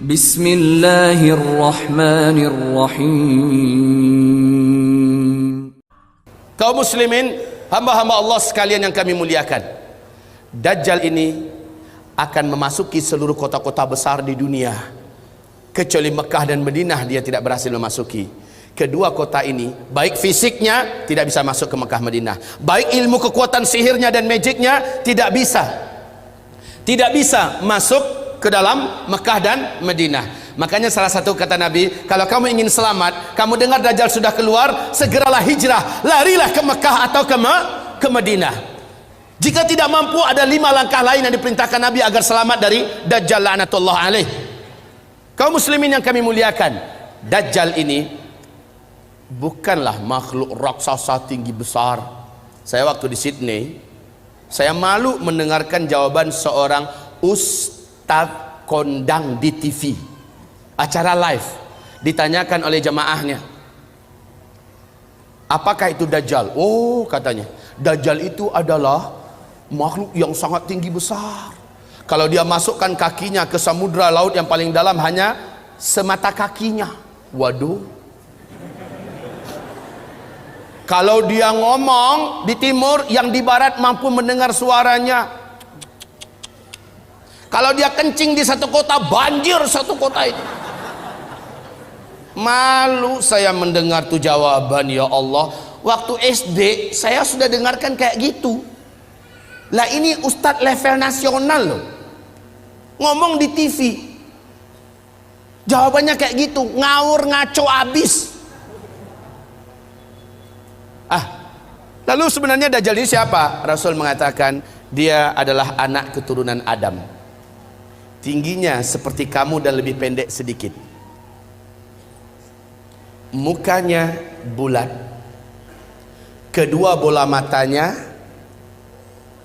Bismillahirrahmanirrahim. Kaum muslimin, hamba-hamba Allah sekalian yang kami muliakan, Dajjal ini akan memasuki seluruh kota-kota besar di dunia, kecuali Mekah dan Madinah dia tidak berhasil memasuki. Kedua kota ini, baik fisiknya tidak bisa masuk ke Mekah Madinah, baik ilmu kekuatan sihirnya dan magicnya tidak bisa masuk ke dalam Mekah dan Madinah. Makanya salah satu kata Nabi, kalau kamu ingin selamat, kamu dengar Dajjal sudah keluar, segeralah hijrah, larilah ke Mekah atau ke Madinah. Jika tidak mampu, ada 5 langkah lain yang diperintahkan Nabi agar selamat dari Dajjal la'natullah alaih. Kaum muslimin yang kami muliakan, Dajjal ini bukanlah makhluk raksasa tinggi besar. Saya waktu di Sydney, saya malu mendengarkan jawaban seorang ustaz kondang di TV, acara live, ditanyakan oleh jamaahnya, apakah itu Dajjal? Oh, katanya, Dajjal itu adalah makhluk yang sangat tinggi besar. Kalau dia masukkan kakinya ke samudra laut yang paling dalam hanya semata kakinya. Waduh. Kalau dia ngomong di timur, yang di barat mampu mendengar suaranya. Kalau dia kencing di satu kota, banjir satu kota itu. Malu saya mendengar tuh jawaban, ya Allah. Waktu SD saya sudah dengarkan kayak gitu. Lah ini ustadz level nasional loh, ngomong di TV, jawabannya kayak gitu, ngawur ngaco abis. Lalu sebenarnya Dajjal ini siapa? Rasul mengatakan dia adalah anak keturunan Adam, tingginya seperti kamu dan lebih pendek sedikit, mukanya bulat, kedua bola matanya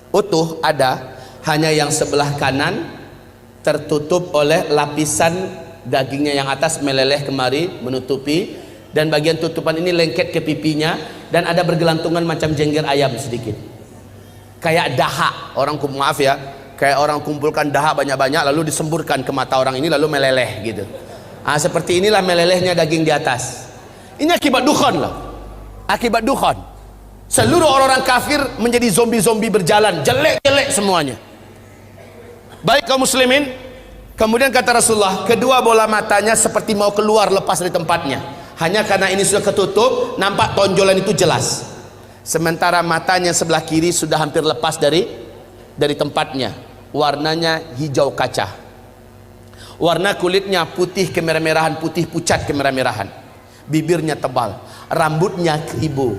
utuh ada, hanya yang sebelah kanan tertutup oleh lapisan dagingnya yang atas meleleh kemari menutupi, dan bagian tutupan ini lengket ke pipinya, dan ada bergelantungan macam jengger ayam sedikit, kayak dahak orang, maaf ya, kayak orang kumpulkan dahak banyak-banyak lalu disemburkan ke mata orang ini lalu meleleh gitu. Seperti inilah melelehnya daging di atas. Ini akibat dukhan loh, akibat dukhan. Seluruh orang-orang kafir menjadi zombie-zombie berjalan, jelek-jelek semuanya. Baik kaum muslimin, kemudian kata Rasulullah, kedua bola matanya seperti mau keluar lepas dari tempatnya, hanya karena ini sudah ketutup, nampak tonjolan itu jelas. Sementara matanya sebelah kiri sudah hampir lepas dari tempatnya, warnanya hijau kaca, warna kulitnya putih kemerah-merahan, putih pucat kemerah-merahan, bibirnya tebal, rambutnya keribo,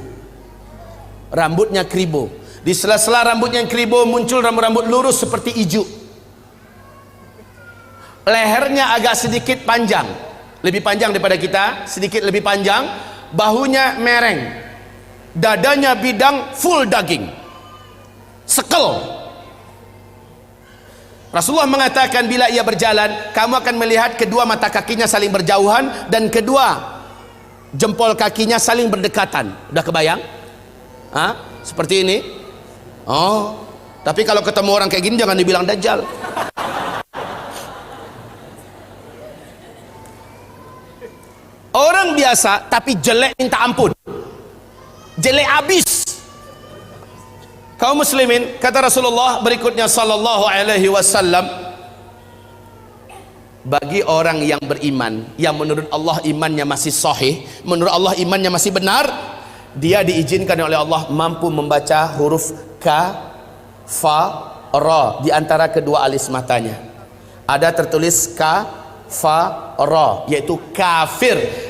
di sela-sela rambutnya yang keribo muncul rambut-rambut lurus seperti ijuk, lehernya agak sedikit panjang, lebih panjang daripada kita, sedikit lebih panjang, bahunya mereng, dadanya bidang full daging, sekel. Rasulullah mengatakan bila ia berjalan, kamu akan melihat kedua mata kakinya saling berjauhan dan kedua jempol kakinya saling berdekatan. Udah kebayang? Seperti ini. Oh, tapi kalau ketemu orang kayak gini jangan dibilang Dajjal. Orang biasa tapi jelek minta ampun, jelek abis. Kaum muslimin, kata Rasulullah berikutnya sallallahu alaihi wasallam, bagi orang yang beriman, yang menurut Allah imannya masih sahih, menurut Allah imannya masih benar, dia diizinkan oleh Allah mampu membaca huruf ka, fa, ra di antara kedua alis matanya. Ada tertulis ka, fa, ra, yaitu kafir.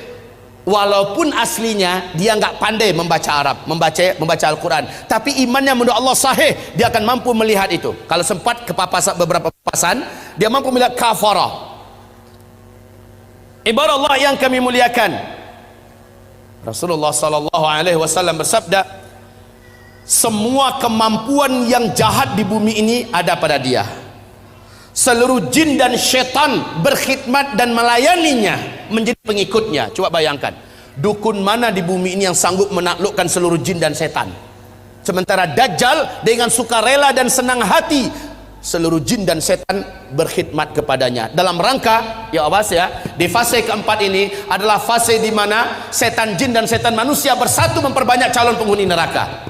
Walaupun aslinya dia nggak pandai membaca Arab, membaca Al-Quran, tapi imannya menurut Allah sahih, dia akan mampu melihat itu. Kalau sempat kepapasan beberapa papasan, dia mampu melihat kafara. Ibarat Allah yang kami muliakan, Rasulullah sallallahu alaihi wasallam bersabda, semua kemampuan yang jahat di bumi ini ada pada dia. Seluruh jin dan syaitan berkhidmat dan melayaninya, menjadi pengikutnya. Coba bayangkan, dukun mana di bumi ini yang sanggup menaklukkan seluruh jin dan setan? Sementara Dajjal dengan sukarela dan senang hati seluruh jin dan setan berkhidmat kepadanya. Dalam rangka, ya awas ya, di fase keempat ini adalah fase di mana setan jin dan setan manusia bersatu memperbanyak calon penghuni neraka.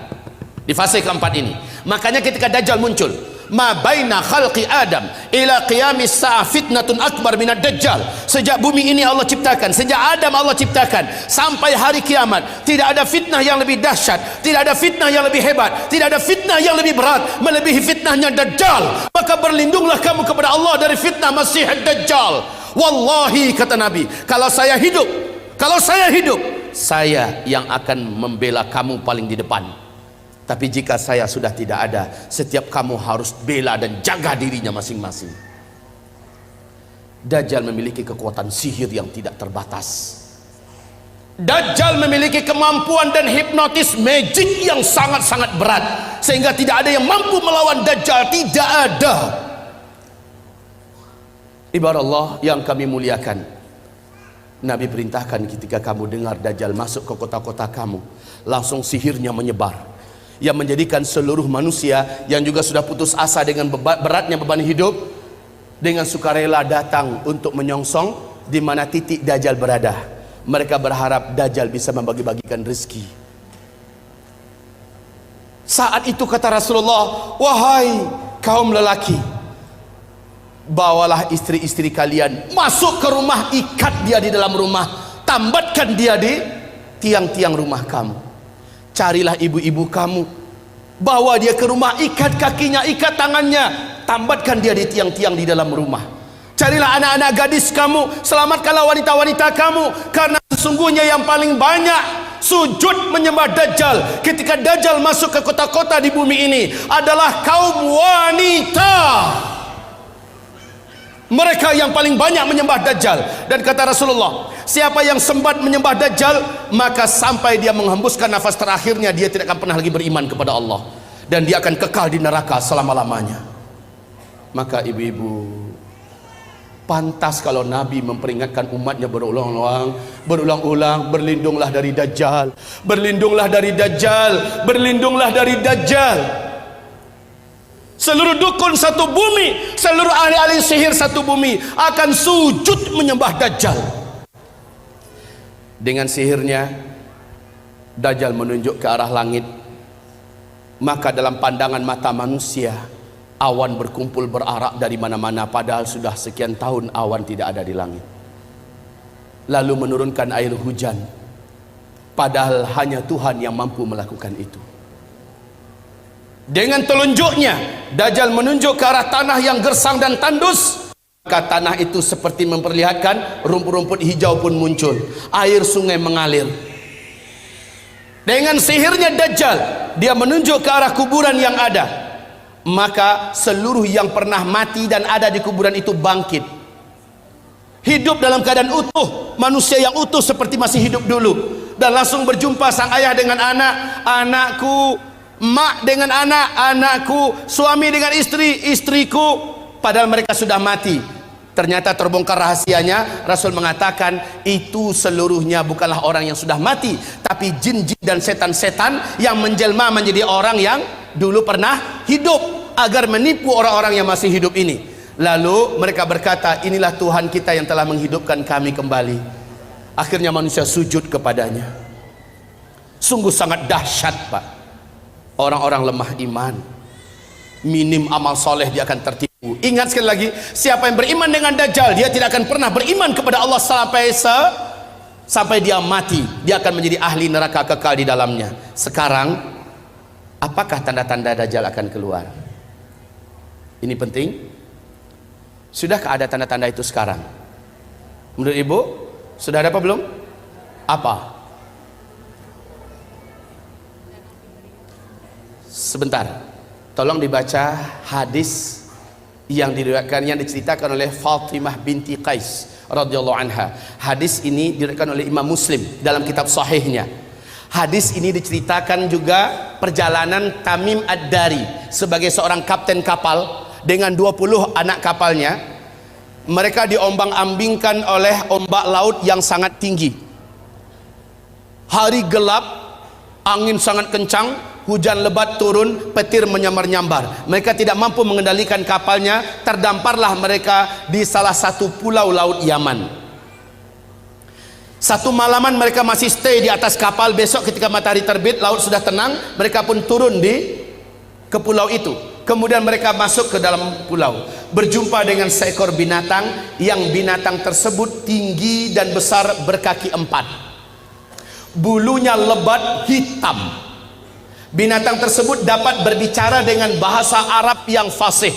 Di fase keempat ini, makanya ketika Dajjal muncul, ma baina khalqi Adam ila qiyamis sa'ah fitnatun akbar minad Dajjal. Sejak bumi ini Allah ciptakan, sejak Adam Allah ciptakan sampai hari kiamat, tidak ada fitnah yang lebih dahsyat, tidak ada fitnah yang lebih hebat, tidak ada fitnah yang lebih berat melebihi fitnahnya Dajjal. Maka berlindunglah kamu kepada Allah dari fitnah Masih Dajjal. Wallahi, kata Nabi, kalau saya hidup, saya yang akan membela kamu paling di depan. Tapi jika saya sudah tidak ada, setiap kamu harus bela dan jaga dirinya masing-masing. Dajjal memiliki kekuatan sihir yang tidak terbatas. Dajjal memiliki kemampuan dan hipnotis magic yang sangat-sangat berat, sehingga tidak ada yang mampu melawan Dajjal. Tidak ada. Ibarat Allah yang kami muliakan, Nabi perintahkan ketika kamu dengar Dajjal masuk ke kota-kota kamu, langsung sihirnya menyebar, yang menjadikan seluruh manusia yang juga sudah putus asa dengan beratnya beban hidup, dengan sukarela datang untuk menyongsong di mana titik Dajjal berada. Mereka berharap Dajjal bisa membagi-bagikan rezeki. Saat itu kata Rasulullah, wahai kaum lelaki, bawalah istri-istri kalian masuk ke rumah, ikat dia di dalam rumah, tambatkan dia di tiang-tiang rumah kamu. Carilah ibu-ibu kamu, bawa dia ke rumah, ikat kakinya, ikat tangannya, tambatkan dia di tiang-tiang di dalam rumah. Carilah anak-anak gadis kamu, selamatkanlah wanita-wanita kamu, karena sesungguhnya yang paling banyak sujud menyembah Dajjal ketika Dajjal masuk ke kota-kota di bumi ini adalah kaum wanita. Mereka yang paling banyak menyembah Dajjal. Dan kata Rasulullah, siapa yang sempat menyembah Dajjal, maka sampai dia menghembuskan nafas terakhirnya, dia tidak akan pernah lagi beriman kepada Allah, dan dia akan kekal di neraka selama-lamanya. Maka ibu-ibu, pantas kalau Nabi memperingatkan umatnya berulang-ulang, berlindunglah dari Dajjal, berlindunglah dari Dajjal, berlindunglah dari Dajjal. Seluruh dukun satu bumi, seluruh ahli-ahli sihir satu bumi akan sujud menyembah Dajjal. Dengan sihirnya Dajjal menunjuk ke arah langit, maka dalam pandangan mata manusia awan berkumpul berarak dari mana-mana, padahal sudah sekian tahun awan tidak ada di langit. Lalu menurunkan air hujan, padahal hanya Tuhan yang mampu melakukan itu. Dengan telunjuknya Dajjal menunjuk ke arah tanah yang gersang dan tandus, maka tanah itu seperti memperlihatkan rumput-rumput hijau pun muncul, air sungai mengalir. Dengan sihirnya Dajjal, dia menunjuk ke arah kuburan yang ada, maka seluruh yang pernah mati dan ada di kuburan itu bangkit, hidup dalam keadaan utuh, manusia yang utuh seperti masih hidup dulu, dan langsung berjumpa sang ayah dengan anak, anakku, mak dengan anak, anakku, suami dengan istri, istriku, padahal mereka sudah mati. Ternyata terbongkar rahasianya. Rasul mengatakan itu seluruhnya bukanlah orang yang sudah mati, tapi jin-jin dan setan-setan yang menjelma menjadi orang yang dulu pernah hidup, agar menipu orang-orang yang masih hidup ini. Lalu mereka berkata, inilah Tuhan kita yang telah menghidupkan kami kembali. Akhirnya manusia sujud kepadanya. Sungguh sangat dahsyat, Pak. Orang-orang lemah iman, minim amal soleh, dia akan tertipu. Ingat sekali lagi, siapa yang beriman dengan Dajjal, dia tidak akan pernah beriman kepada Allah sampai dia mati. Dia akan menjadi ahli neraka kekal di dalamnya. Sekarang, apakah tanda-tanda Dajjal akan keluar? Ini penting. Sudahkah ada tanda-tanda itu sekarang? Menurut ibu, sudah ada apa belum? Apa? Sebentar, tolong dibaca hadis yang diriwayatkan, yang diceritakan oleh Fatimah binti Qais radhiyallahu anha. Hadis ini diriwayatkan oleh Imam Muslim dalam kitab sahihnya. Hadis ini diceritakan juga perjalanan Tamim Ad-Dari sebagai seorang kapten kapal dengan 20 anak kapalnya. Mereka diombang-ambingkan oleh ombak laut yang sangat tinggi. Hari gelap, angin sangat kencang, hujan lebat turun, petir menyambar-nyambar. Mereka tidak mampu mengendalikan kapalnya, terdamparlah mereka di salah satu pulau laut Yaman. Satu malaman mereka masih stay di atas kapal. Besok ketika matahari terbit, laut sudah tenang, mereka pun turun ke pulau itu. Kemudian mereka masuk ke dalam pulau, berjumpa dengan seekor binatang, yang binatang tersebut tinggi dan besar, berkaki 4, bulunya lebat hitam. Binatang tersebut dapat berbicara dengan bahasa Arab yang fasih,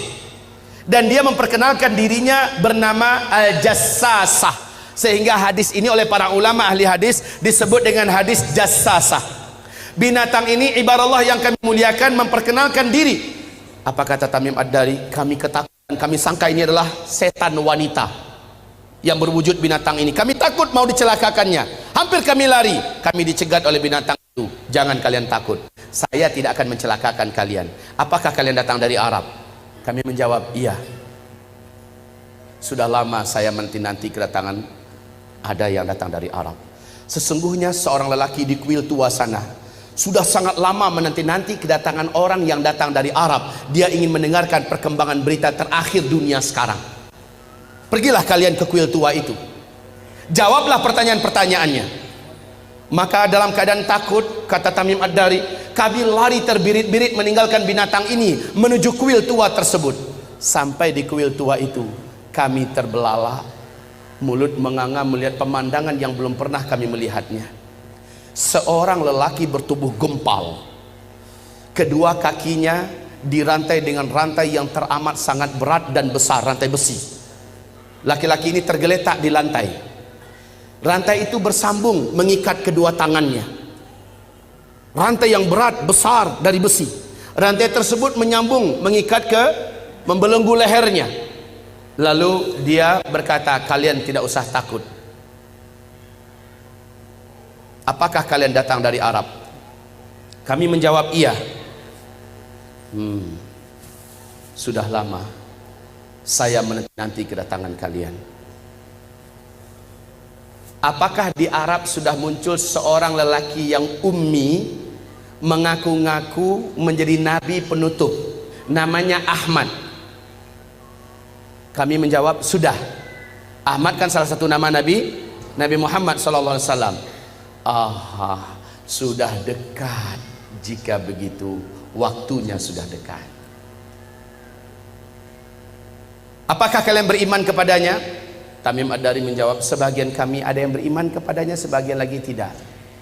dan dia memperkenalkan dirinya bernama Al-Jassasah, sehingga hadis ini oleh para ulama ahli hadis disebut dengan hadis Jassasah. Binatang ini, ibarat yang kami muliakan, memperkenalkan diri. Apa kata Tamim Ad-Dari? Kami ketakutan, kami sangka ini adalah setan wanita yang berwujud binatang ini. Kami takut mau dicelakakannya, hampir kami lari. Kami dicegat oleh binatang itu. Jangan kalian takut, saya tidak akan mencelakakan kalian. Apakah kalian datang dari Arab? Kami menjawab, iya. Sudah lama saya menanti kedatangan ada yang datang dari Arab. Sesungguhnya seorang lelaki di kuil tua sana sudah sangat lama menanti-nanti kedatangan orang yang datang dari Arab. Dia ingin mendengarkan perkembangan berita terakhir dunia sekarang. Pergilah kalian ke kuil tua itu, jawablah pertanyaan-pertanyaannya. Maka dalam keadaan takut, kata Tamim Ad-Dari, kami lari terbirit-birit meninggalkan binatang ini menuju kuil tua tersebut. Sampai di kuil tua itu, kami terbelalak, mulut menganga melihat pemandangan yang belum pernah kami melihatnya. Seorang lelaki bertubuh gempal, kedua kakinya dirantai dengan rantai yang teramat sangat berat dan besar, rantai besi. Laki-laki ini tergeletak di lantai. Rantai itu bersambung mengikat kedua tangannya. Rantai yang berat, besar, dari besi. Rantai tersebut menyambung mengikat membelenggu lehernya. Lalu dia berkata, kalian tidak usah takut. Apakah kalian datang dari Arab? Kami menjawab, iya. Sudah lama saya menanti kedatangan kalian. Apakah di Arab sudah muncul seorang lelaki yang ummi, mengaku-ngaku menjadi nabi penutup, namanya Ahmad? Kami menjawab, sudah. Ahmad kan salah satu nama Nabi Muhammad SAW. Sudah dekat. Jika begitu, waktunya sudah dekat. Apakah kalian beriman kepadanya? Tamim Ad-Dari menjawab, sebagian kami ada yang beriman kepadanya, sebagian lagi tidak.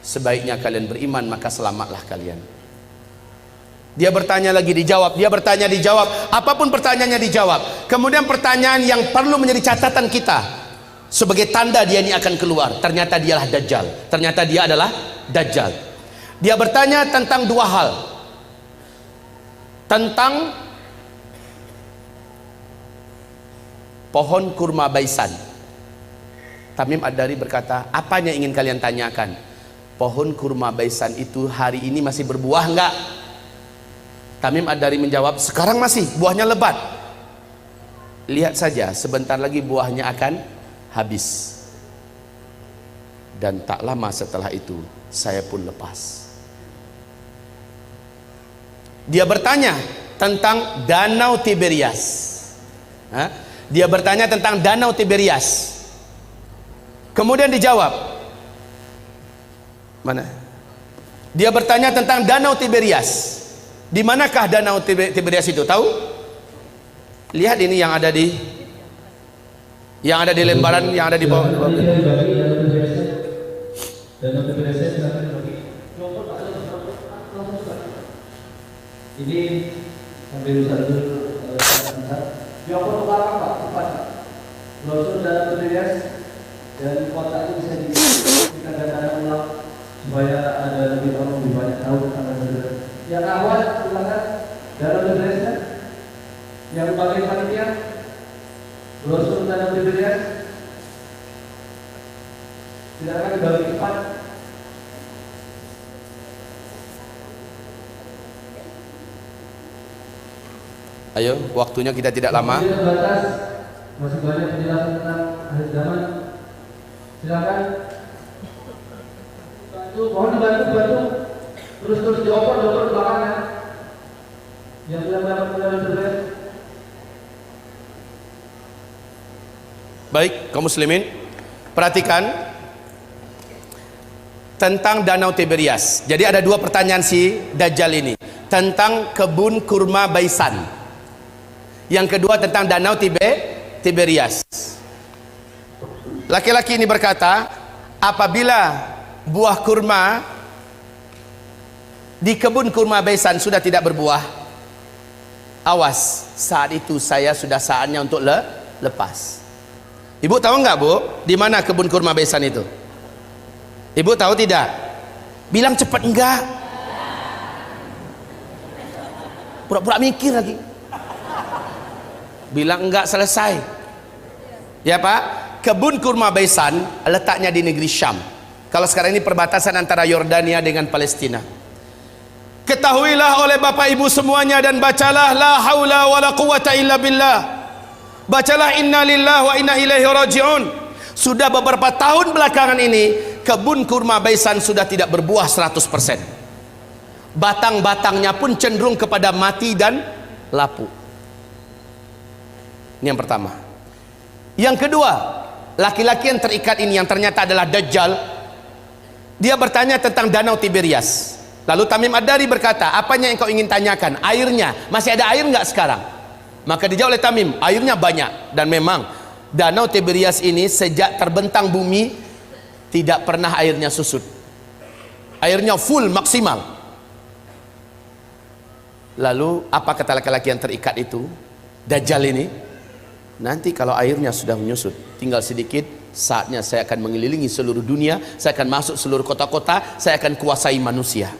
Sebaiknya kalian beriman, maka selamatlah kalian. Dia bertanya lagi, dijawab. Dia bertanya, dijawab. Apapun pertanyaannya dijawab. Kemudian pertanyaan yang perlu menjadi catatan kita, sebagai tanda dia ini akan keluar, ternyata dialah Dajjal. Ternyata dia adalah Dajjal. Dia bertanya tentang dua hal. Tentang pohon kurma baisan. Tamim Ad-Dari berkata, apanya ingin kalian tanyakan? Pohon kurma baisan itu hari ini masih berbuah enggak? Tamim Ad-Dari menjawab, sekarang masih, buahnya lebat. Lihat saja, sebentar lagi buahnya akan habis. Dan tak lama setelah itu, saya pun lepas. Dia bertanya tentang Danau Tiberias. Dia bertanya tentang Danau Tiberias. Kemudian dijawab, mana? Dia bertanya tentang Danau Tiberias. Di manakah Danau Tiberias itu? Tahu? Lihat ini yang ada di lembaran yang ada di bawah. Ini ambil satu yang pertama Pak, cepat. Brosur Danau Tiberias dan kotak itu bisa dikatakan ulang supaya ada lebih orang lebih banyak tahu tentang Danau Tiberias. Yang awal silakan Danau Tiberias. Yang bagian panitia brosur Danau Tiberias. Silakan dibagi cepat. Ayo, waktunya kita tidak lama. Masih banyak penjelasan tentang akhir zaman. Silakan. Bantu, mohon dibantu. Terus dioper belakang. Baik, kaum muslimin, perhatikan tentang Danau Tiberias. Jadi ada dua pertanyaan si Dajjal ini, tentang kebun kurma Baisan. Yang kedua tentang Danau Tiberias. Laki-laki ini berkata, apabila buah kurma di kebun kurma Baisan sudah tidak berbuah, awas, saat itu saya sudah saatnya untuk lepas. Ibu tahu nggak, Bu, di mana kebun kurma Baisan itu? Ibu tahu tidak? Bilang cepat enggak. Pura-pura mikir lagi. Bilang enggak selesai. Ya Pak, kebun kurma Baisan letaknya di negeri Syam. Kalau sekarang ini perbatasan antara Yordania dengan Palestina. Ketahuilah oleh Bapak Ibu semuanya dan bacalah la haula wala quwata illa billah. Bacalah inna lillahi wa inna ilaihi raji'un. Sudah beberapa tahun belakangan ini kebun kurma Baisan sudah tidak berbuah 100%. Batang-batangnya pun cenderung kepada mati dan lapuk. Ini yang pertama. Yang kedua, laki-laki yang terikat ini yang ternyata adalah Dajjal, dia bertanya tentang Danau Tiberias. Lalu Tamim Ad-Dari berkata, apanya yang kau ingin tanyakan? Airnya, masih ada air nggak sekarang? Maka dijawab oleh Tamim, airnya banyak. Dan memang Danau Tiberias ini sejak terbentang bumi tidak pernah airnya susut. Airnya full maksimal. Lalu apa kata laki-laki yang terikat itu? Dajjal ini, nanti kalau airnya sudah menyusut, tinggal sedikit, saatnya saya akan mengelilingi seluruh dunia, saya akan masuk seluruh kota-kota, saya akan kuasai manusia.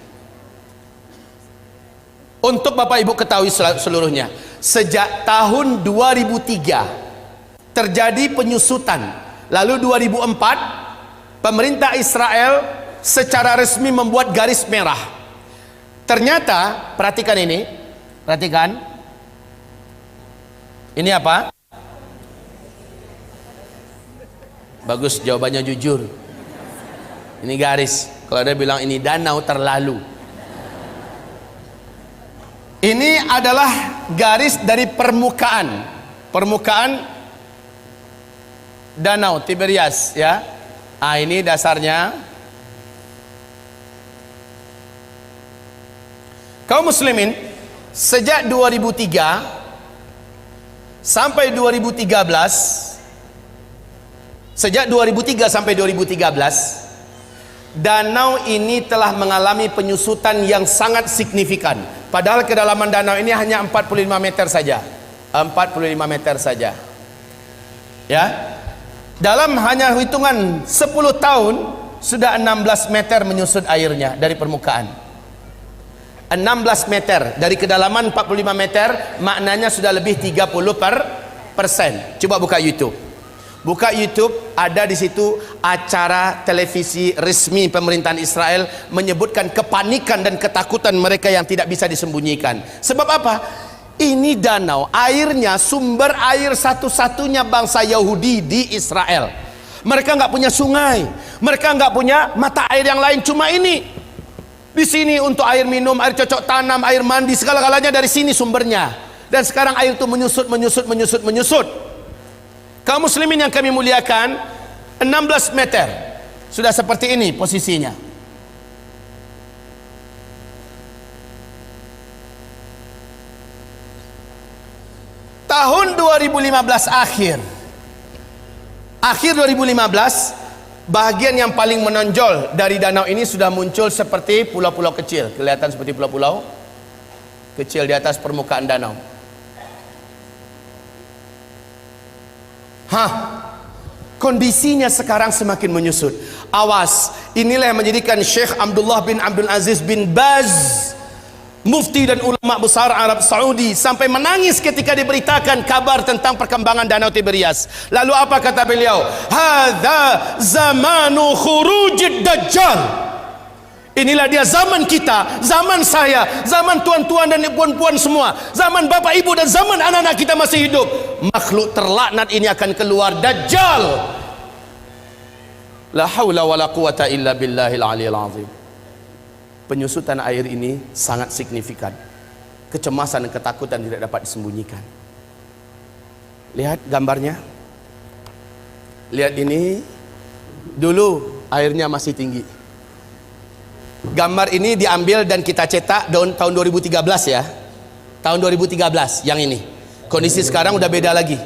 Untuk Bapak Ibu ketahui seluruhnya, sejak tahun 2003 terjadi penyusutan. Lalu 2004 pemerintah Israel secara resmi membuat garis merah. Ternyata, perhatikan ini, perhatikan. Ini apa? Bagus, jawabannya jujur. Ini garis. Kalau dia bilang ini danau, terlalu. Ini adalah garis dari permukaan Danau Tiberias, ya. Ah, ini dasarnya. Kaum muslimin, sejak 2003 sampai 2013, sejak 2003 sampai 2013, danau ini telah mengalami penyusutan yang sangat signifikan. Padahal kedalaman danau ini hanya 45 meter saja. 45 meter saja. Ya. Dalam hanya hitungan 10 tahun sudah 16 meter menyusut airnya dari permukaan. 16 meter dari kedalaman 45 meter, maknanya sudah lebih 30%. Coba buka YouTube. Buka YouTube, ada di situ acara televisi resmi pemerintahan Israel menyebutkan kepanikan dan ketakutan mereka yang tidak bisa disembunyikan. Sebab apa? Ini danau, airnya sumber air satu-satunya bangsa Yahudi di Israel. Mereka nggak punya sungai, mereka nggak punya mata air yang lain, cuma ini. Di sini untuk air minum, air cocok tanam, air mandi, segala-galanya dari sini sumbernya. Dan sekarang air itu menyusut. Kaum muslimin yang kami muliakan, 16 meter sudah seperti ini posisinya. Tahun 2015 akhir 2015, bahagian yang paling menonjol dari danau ini sudah muncul seperti pulau-pulau kecil. Kelihatan seperti pulau-pulau kecil di atas permukaan danau. Kondisinya sekarang semakin menyusut. Awas, inilah yang menjadikan Syekh Abdullah bin Abdul Aziz bin Baz, mufti dan ulama besar Arab Saudi, sampai menangis ketika diberitakan kabar tentang perkembangan Danau Tiberias. Lalu apa kata beliau? Hadza zamanu khurujid dajjal. Inilah dia zaman kita, zaman saya, zaman tuan-tuan dan puan-puan semua, zaman bapak ibu dan zaman anak-anak kita masih hidup. Makhluk terlaknat ini akan keluar, Dajjal. La haula wala quwata illa billahil aliyil azim. Penyusutan air ini sangat signifikan. Kecemasan dan ketakutan tidak dapat disembunyikan. Lihat gambarnya. Lihat ini, dulu airnya masih tinggi. Gambar ini diambil dan kita cetak tahun 2013 ya. Tahun 2013 yang ini. Kondisi sekarang udah beda lagi.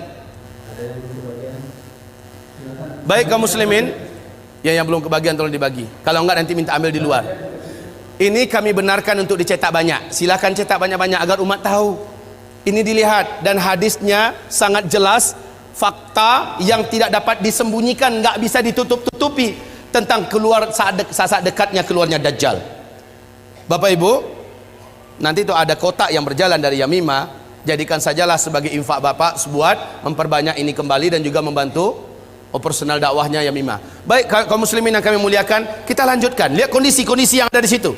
Baik kaum muslimin, yang belum kebagian tolong dibagi. Kalau enggak nanti minta ambil di luar. Ini kami benarkan untuk dicetak banyak. Silakan cetak banyak-banyak agar umat tahu. Ini dilihat dan hadisnya sangat jelas, fakta yang tidak dapat disembunyikan, nggak bisa ditutup-tutupi tentang keluar saat dekatnya keluarnya Dajjal. Bapak Ibu, nanti itu ada kotak yang berjalan dari Yamimah, jadikan sajalah sebagai infak Bapak buat memperbanyak ini kembali dan juga membantu operasional dakwahnya Yamimah. Baik kaum muslimin yang kami muliakan, kita lanjutkan. Lihat kondisi-kondisi yang ada di situ.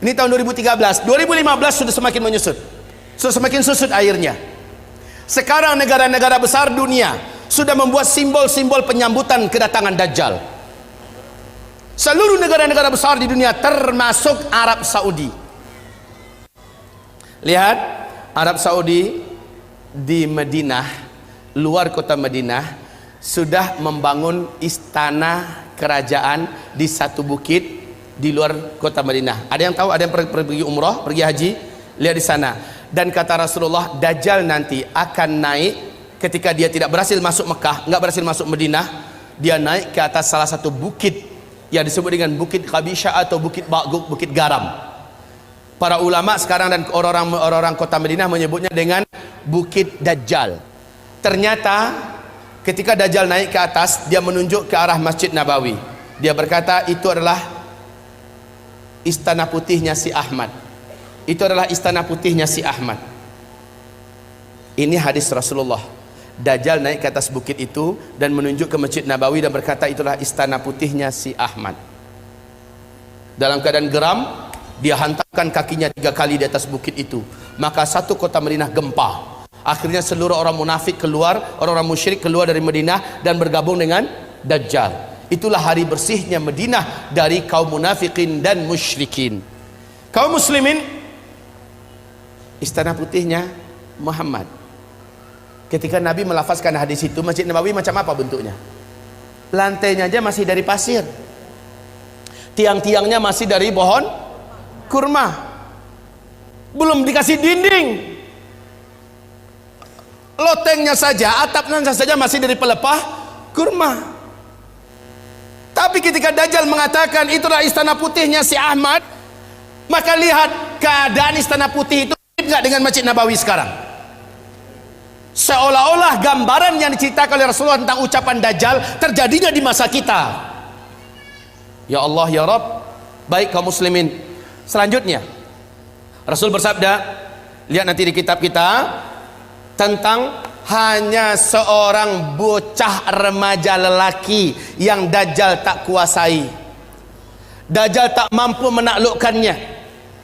Ini tahun 2013, 2015 sudah semakin menyusut. Sudah semakin susut airnya. Sekarang negara-negara besar dunia sudah membuat simbol-simbol penyambutan kedatangan Dajjal. Seluruh negara-negara besar di dunia termasuk Arab Saudi. Lihat, Arab Saudi di Madinah, luar kota Madinah, sudah membangun istana kerajaan di satu bukit di luar kota Madinah. Ada yang tahu? Ada yang pergi umrah, pergi haji? Lihat di sana. Dan kata Rasulullah, Dajjal nanti akan naik ketika dia tidak berhasil masuk Mekah, nggak berhasil masuk Madinah, dia naik ke atas salah satu bukit yang disebut dengan Bukit Khabisha atau Bukit Ba'guk, Bukit Garam. Para ulama sekarang dan orang-orang kota Madinah menyebutnya dengan Bukit Dajjal. Ternyata ketika Dajjal naik ke atas, dia menunjuk ke arah Masjid Nabawi. Dia berkata, itu adalah istana putihnya si Ahmad. Itu adalah istana putihnya si Ahmad. Ini hadis Rasulullah. Dajjal naik ke atas bukit itu dan menunjuk ke Masjid Nabawi dan berkata, itulah istana putihnya si Ahmad. Dalam keadaan geram, dia hantarkan kakinya 3 kali di atas bukit itu. Maka satu kota Madinah gempa. Akhirnya seluruh orang munafik keluar, orang-orang musyrik keluar dari Madinah dan bergabung dengan Dajjal. Itulah hari bersihnya Madinah dari kaum munafikin dan musyrikin. Kaum muslimin, istana putihnya Muhammad. Ketika Nabi melafazkan hadis itu, Masjid Nabawi macam apa bentuknya? Lantainya aja masih dari pasir, tiang-tiangnya masih dari pohon kurma, belum dikasih dinding. Lotengnya saja, atapnya saja masih dari pelepah kurma. Tapi ketika Dajjal mengatakan itulah istana putihnya si Ahmad, maka lihat keadaan istana putih itu enggak dengan Masjid Nabawi sekarang. Seolah-olah gambaran yang diceritakan oleh Rasulullah tentang ucapan Dajjal terjadinya di masa kita. Ya Allah ya Rabb. Baik kaum muslimin, selanjutnya Rasul bersabda, lihat nanti di kitab kita, tentang hanya seorang bocah remaja lelaki yang Dajjal tak kuasai. Dajjal tak mampu menaklukkannya.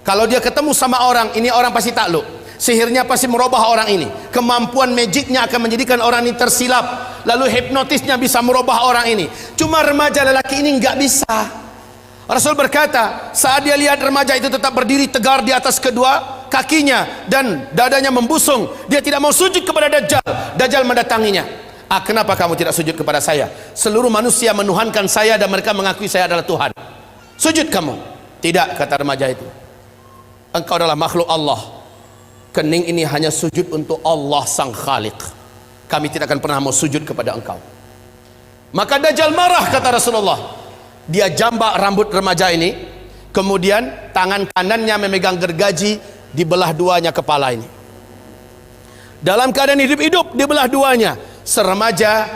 Kalau dia ketemu sama orang, ini orang pasti takluk. Sihirnya pasti merubah orang ini. Kemampuan magicnya akan menjadikan orang ini tersilap. Lalu hipnotisnya bisa merubah orang ini. Cuma remaja lelaki ini nggak bisa. Rasul berkata, saat dia lihat remaja itu tetap berdiri tegar di atas kedua kakinya dan dadanya membusung, dia tidak mau sujud kepada Dajjal. Dajjal mendatanginya. Kenapa kamu tidak sujud kepada saya? Seluruh manusia menuhankan saya dan mereka mengakui saya adalah Tuhan. Sujud kamu. Tidak, kata remaja itu. Engkau adalah makhluk Allah. Kening ini hanya sujud untuk Allah sang Khaliq. Kami tidak akan pernah mau sujud kepada engkau. Maka Dajjal marah, kata Rasulullah. Dia jambak rambut remaja ini, kemudian tangan kanannya memegang gergaji, dibelah duanya kepala ini. Dalam keadaan hidup-hidup dibelah duanya. Seremaja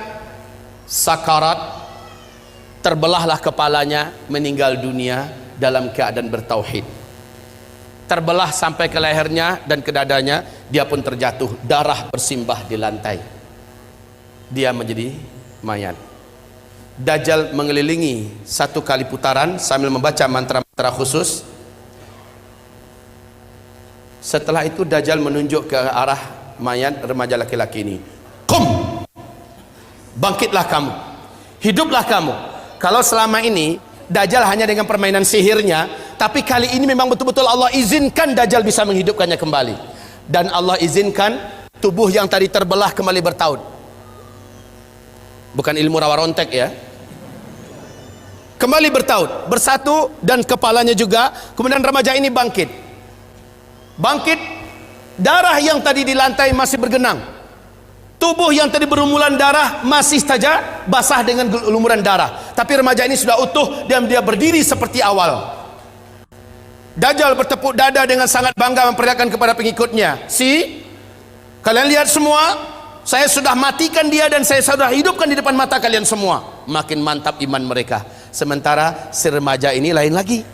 sakarat, terbelahlah kepalanya, meninggal dunia dalam keadaan bertauhid. Terbelah sampai ke lehernya dan ke dadanya, dia pun terjatuh, darah bersimbah di lantai. Dia menjadi mayat. Dajjal mengelilingi 1 kali putaran sambil membaca mantra-mantra khusus. Setelah itu Dajjal menunjuk ke arah mayat remaja laki-laki ini. Qum, bangkitlah kamu, hiduplah kamu. Kalau selama ini Dajjal hanya dengan permainan sihirnya, tapi kali ini memang betul-betul Allah izinkan Dajjal bisa menghidupkannya kembali. Dan Allah izinkan tubuh yang tadi terbelah kembali bertaut. bukan ilmu rawa rontek ya. Kembali bertaut, bersatu, dan kepalanya juga. Kemudian remaja ini bangkit. Darah yang tadi di lantai masih bergenang. Tubuh yang tadi berlumuran darah masih saja basah dengan lumuran darah. Tapi remaja ini sudah utuh dan dia berdiri seperti awal. Dajjal bertepuk dada dengan sangat bangga memperlihatkan kepada pengikutnya, kalian lihat semua, saya sudah matikan dia dan saya sudah hidupkan di depan mata kalian semua. Makin mantap iman mereka. Sementara si remaja ini lain lagi.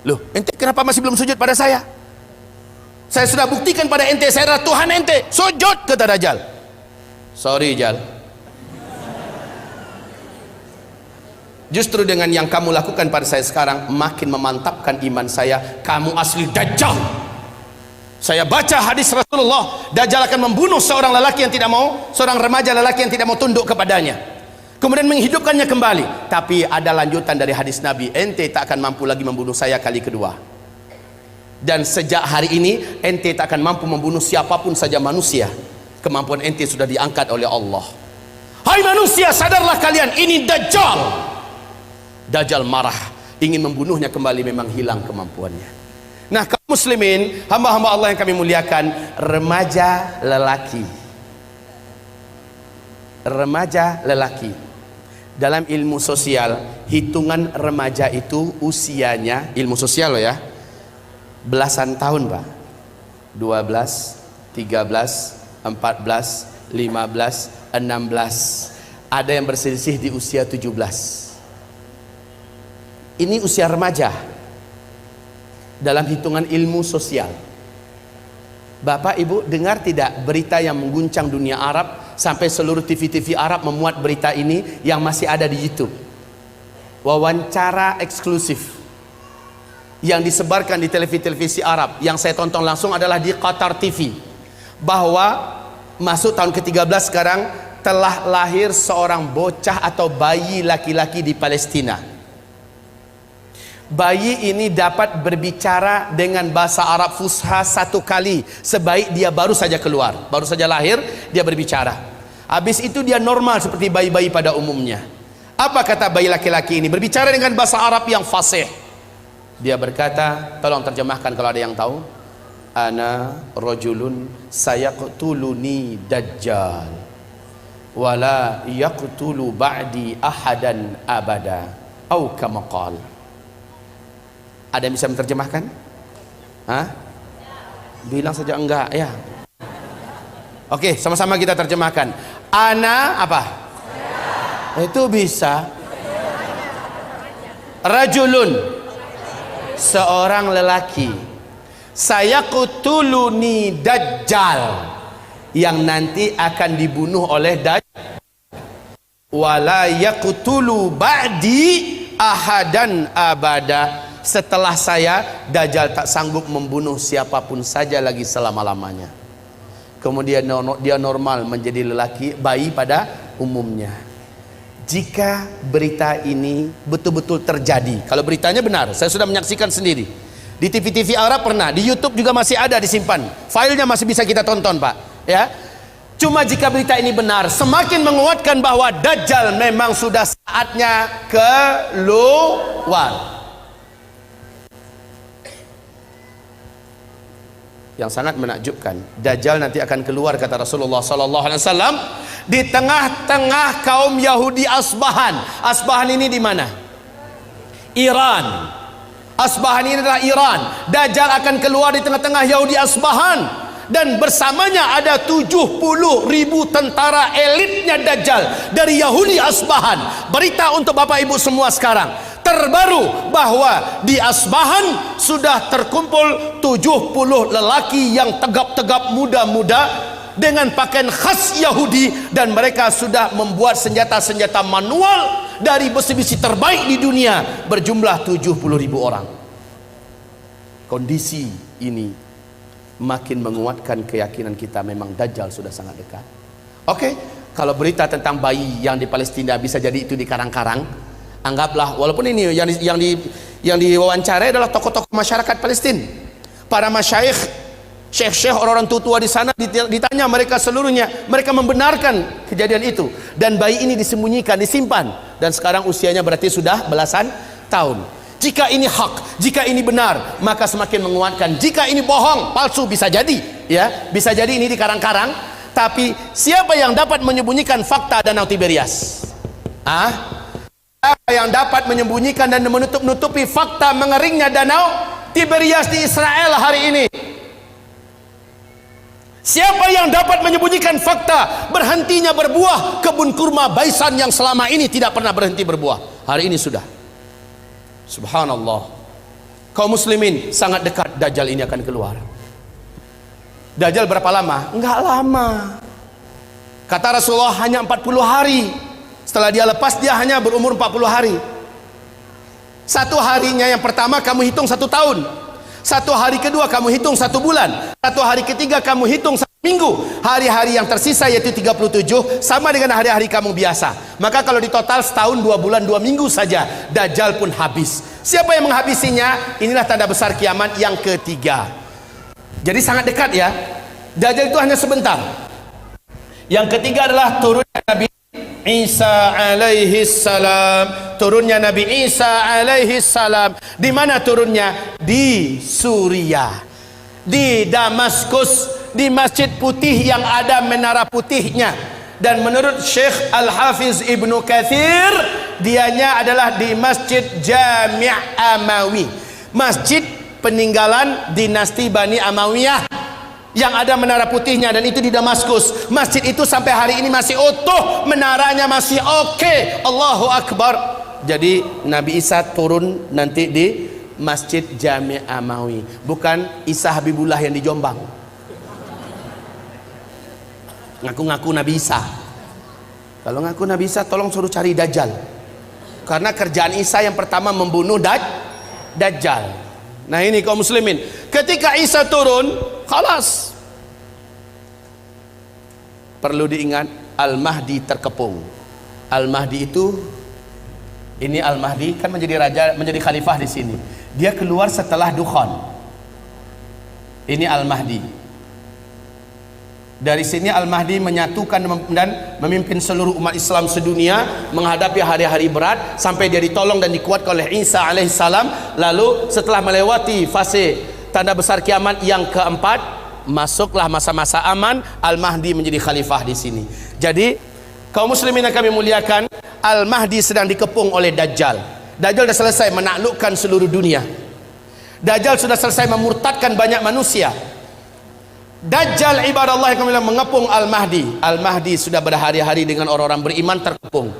Loh, ente kenapa masih belum sujud pada saya? Saya sudah buktikan pada ente, saya adalah Tuhan ente. Sujud, kata Dajjal. Sorry Jal, justru dengan yang kamu lakukan pada saya sekarang makin memantapkan iman saya. Kamu asli Dajjal. Saya baca hadis Rasulullah, Dajjal akan membunuh seorang lelaki yang tidak mau, seorang remaja lelaki yang tidak mau tunduk kepadanya, kemudian menghidupkannya kembali. Tapi ada lanjutan dari hadis Nabi, ente tak akan mampu lagi membunuh saya kali kedua. Dan sejak hari ini ente tak akan mampu membunuh siapapun saja manusia. Kemampuan ente sudah diangkat oleh Allah. Hai manusia, sadarlah kalian, ini Dajjal. Dajjal marah, ingin membunuhnya kembali, memang hilang kemampuannya. Nah, kaum muslimin, hamba-hamba Allah yang kami muliakan, remaja lelaki dalam ilmu sosial, hitungan remaja itu usianya, ilmu sosial loh ya, belasan tahun Pak. 12, 13, 14, 15, 16. Ada yang berselisih di usia 17. Ini usia remaja dalam hitungan ilmu sosial. Bapak Ibu dengar tidak berita yang mengguncang dunia Arab, sampai seluruh TV-TV Arab memuat berita ini yang masih ada di YouTube. Wawancara eksklusif yang disebarkan di televisi Arab, yang saya tonton langsung adalah di Qatar TV, bahwa masuk tahun ke-13 sekarang telah lahir seorang bocah atau bayi laki-laki di Palestina. Bayi ini dapat berbicara dengan bahasa Arab Fusha 1 kali sebaik dia baru saja keluar, baru saja lahir dia berbicara. Habis itu dia normal seperti bayi-bayi pada umumnya. Apa kata bayi laki-laki ini? Berbicara dengan bahasa Arab yang fasih. Dia berkata, tolong terjemahkan kalau ada yang tahu. Ana rajulun sayaqtuluni Dajjal wala yaqtulu ba'di ahadan abada au kama qala. Ada yang bisa menerjemahkan? Hah? Bilang saja enggak ya. Oke, sama-sama kita terjemahkan. Ana apa? Itu bisa. Rajulun, seorang lelaki, sayaqtuluni Dajjal, yang nanti akan dibunuh oleh Dajjal, wala yaqtulu ba'di ahadan abada. Setelah saya, Dajjal tak sanggup membunuh siapapun saja lagi selama-lamanya. Kemudian dia normal menjadi lelaki, bayi pada umumnya. Jika berita ini betul-betul terjadi, kalau beritanya benar, saya sudah menyaksikan sendiri di TV-TV Arab, pernah di YouTube juga masih ada disimpan, filenya masih bisa kita tonton Pak ya. Cuma jika berita ini benar, semakin menguatkan bahwa Dajjal memang sudah saatnya keluar. Yang sangat menakjubkan, Dajjal nanti akan keluar, kata Rasulullah sallallahu alaihi wasallam, di tengah-tengah kaum Yahudi Asbahan. Asbahan ini di mana? Iran. Asbahan ini adalah Iran. Dajjal akan keluar di tengah-tengah Yahudi Asbahan, dan bersamanya ada 70.000 tentara elitnya Dajjal dari Yahudi Asbahan. Berita untuk Bapak Ibu semua sekarang terbaru bahwa di Asbahan sudah terkumpul 70 lelaki yang tegap-tegap, muda-muda dengan pakaian khas Yahudi, dan mereka sudah membuat senjata-senjata manual dari besi-besi terbaik di dunia berjumlah 70.000 orang. Kondisi ini makin menguatkan keyakinan kita memang Dajjal sudah sangat dekat. Oke, kalau berita tentang bayi yang di Palestina bisa jadi itu di karang-karang, anggaplah, walaupun ini yang diwawancarai adalah tokoh-tokoh masyarakat Palestina, para masyayikh Syekh-syekh, orang-orang tua di sana ditanya mereka seluruhnya, mereka membenarkan kejadian itu. Dan bayi ini disembunyikan, disimpan, dan sekarang usianya berarti sudah belasan tahun. Jika ini hak, jika ini benar, maka semakin menguatkan. Jika ini bohong, palsu, bisa jadi, ya, bisa jadi ini dikarang-karang. Tapi siapa yang dapat menyembunyikan fakta Danau Tiberias? Siapa yang dapat menyembunyikan dan menutup-nutupi fakta mengeringnya Danau Tiberias di Israel hari ini? Siapa yang dapat menyembunyikan fakta berhentinya berbuah kebun kurma Baisan yang selama ini tidak pernah berhenti berbuah? Hari ini sudah. Subhanallah. Kaum muslimin, sangat dekat Dajjal ini akan keluar. Dajjal berapa lama? Enggak lama. Kata Rasulullah hanya 40 hari. Setelah dia lepas, dia hanya berumur 40 hari. Satu harinya yang pertama kamu hitung 1 tahun. Satu hari kedua kamu hitung 1 bulan. Satu hari ketiga kamu hitung 1 minggu. Hari-hari yang tersisa yaitu 37 sama dengan hari-hari kamu biasa. Maka kalau di total setahun 2 bulan 2 minggu saja Dajjal pun habis. Siapa yang menghabisinya? Inilah tanda besar kiamat yang ketiga. Jadi sangat dekat ya. Dajjal itu hanya sebentar. Yang ketiga adalah turunnya Nabi Isa alaihi salam. Turunnya Nabi Isa alaihi salam. Di mana turunnya? Di Suriah, di Damaskus, di Masjid Putih yang ada menara putihnya. Dan menurut Syekh Al-Hafiz Ibnu Katsir, dianya adalah di Masjid Jami' Amawi, masjid peninggalan dinasti Bani Amawiyah yang ada menara putihnya, dan itu di Damaskus. Masjid itu sampai hari ini masih utuh, menaranya masih oke. Allahu Akbar. Jadi Nabi Isa turun nanti di Masjid Jami' Amawi, bukan Isa Habibullah yang di Jombang. Ngaku-ngaku Nabi Isa. Kalau ngaku Nabi Isa, tolong suruh cari Dajjal, karena kerjaan Isa yang pertama membunuh Dajjal. Nah ini kaum muslimin, ketika Isa turun, khalas. Perlu diingat, Al-Mahdi terkepung. Al-Mahdi itu, ini Al-Mahdi kan menjadi raja, menjadi khalifah di sini. Dia keluar setelah Dukhan. Ini Al-Mahdi. Dari sini Al-Mahdi menyatukan dan memimpin seluruh umat Islam sedunia menghadapi hari-hari berat sampai dia ditolong dan dikuatkan oleh Isa alaihissalam. Lalu setelah melewati fase tanda besar kiamat yang keempat, masuklah masa-masa aman. Al-Mahdi menjadi khalifah di sini. Jadi kaum muslimin yang kami muliakan, Al-Mahdi sedang dikepung oleh Dajjal. Dajjal sudah selesai menaklukkan seluruh dunia. Dajjal sudah selesai memurtadkan banyak manusia. Dajjal ibadah Allah yang kami mengepung Al-Mahdi. Al-Mahdi sudah berhari-hari dengan orang-orang beriman terkepung.